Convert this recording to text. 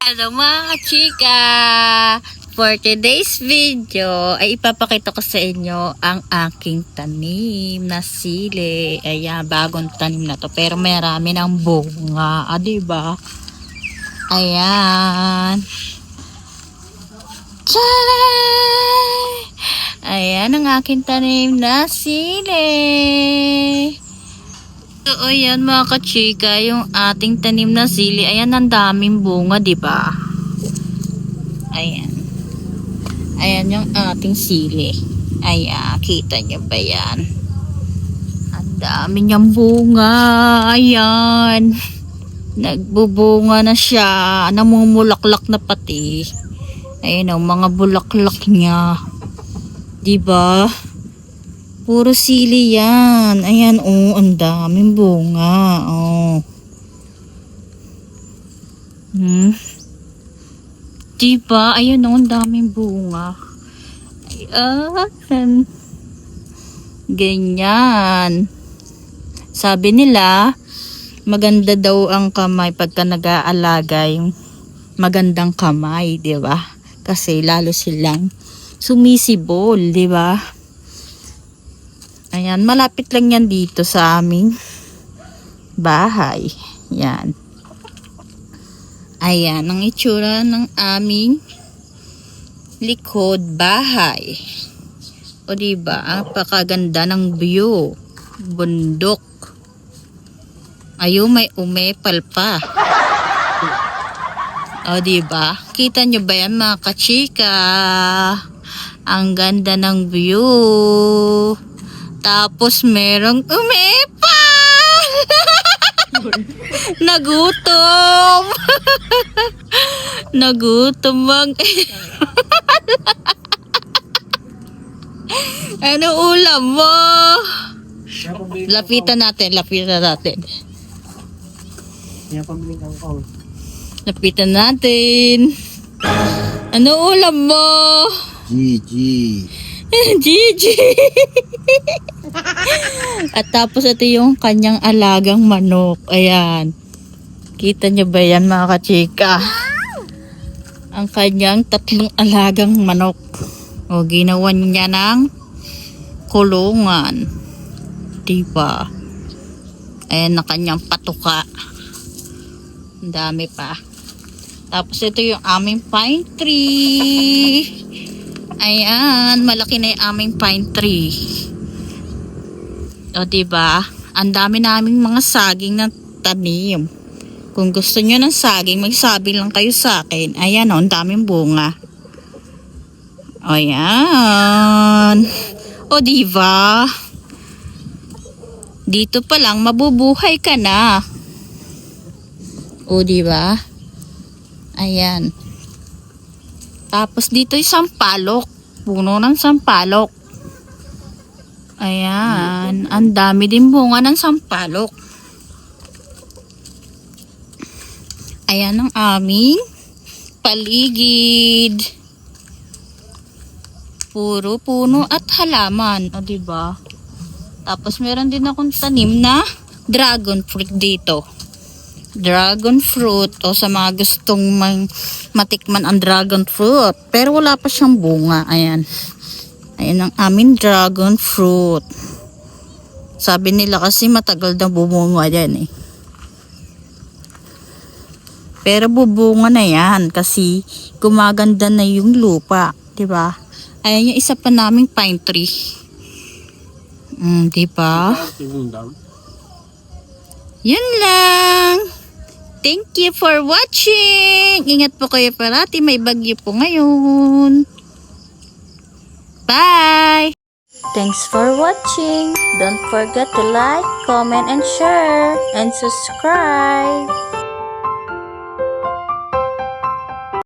Hello mga chika! For today's video ay ipapakita ko sa inyo ang aking tanim na sili. Ayan, bagong tanim na to pero marami ng bunga. Diba? Ayan. Tcharay! Ayan ang aking tanim na sili. So, ayan mga kachika, yung ating tanim na sili. Ayan, ang daming bunga, diba? Ayan. Ayan yung ating sili. Ayan, kita nyo ba yan? Ang dami niyang bunga. Ayan. Nagbubunga na siya. Namumulaklak na pati. Ayan ang mga bulaklak niya. Diba? Puro sili yan. Ayan, oh, ang daming bunga. Oh. Diba? Ayan, oh, ang daming bunga. Ayan. Ganyan. Sabi nila, maganda daw ang kamay pagka nag-aalaga, yung magandang kamay, diba? Kasi lalo silang sumisibol, diba? Ayan, malapit lang yan dito sa aming bahay. Yan. Ayan, ang itsura ng aming likod bahay. O diba, napakaganda ng view. Bundok. Ayun, may umepal pa. O diba, kita nyo ba yan mga kachika? Ang ganda ng view. Tapos merong umepal. Nagutom. Nagutom mag. Ano ulam mo? Lapitan natin. Lapitan natin. Ano ulam mo? Gigi. Gigi. At tapos ito yung kanyang alagang manok. Ayan. Kita nyo ba yan mga kachika? Ang kanyang 3 alagang manok. O ginawan niya ng kulungan. Diba? Ayan na kanyang patuka. Ang dami pa. Tapos ito yung aming pine tree. Ayan, malaki na yung aming pine tree. O diba? Ang dami naming mga saging na tanim. Kung gusto nyo ng saging, magsabi lang kayo sa akin. Ayan o, ang daming bunga. Ayan. O diba? Dito pa lang, mabubuhay ka na. O diba? Ayan. Tapos dito yung sampalok. Puno ng sampalok. Ayan. Ang dami din bunga ng sampalok. Ayan ang aming paligid. Puro puno at halaman. O diba? Tapos meron din akong tanim na dragon fruit dito. Dragon fruit. O sa mga gustong matikman ang dragon fruit. Pero wala pa siyang bunga. Ayan. Ayan ang aming dragon fruit. Sabi nila kasi matagal na bumunga yan eh. Pero bubunga na yan kasi gumaganda na yung lupa. Diba? Ayan yung isa pa naming pine tree. Diba? Yun lang. Thank you for watching. Ingat po kayo parati. May bagyo po ngayon. Bye! Thanks for watching. Don't forget to like, comment, and share. And subscribe.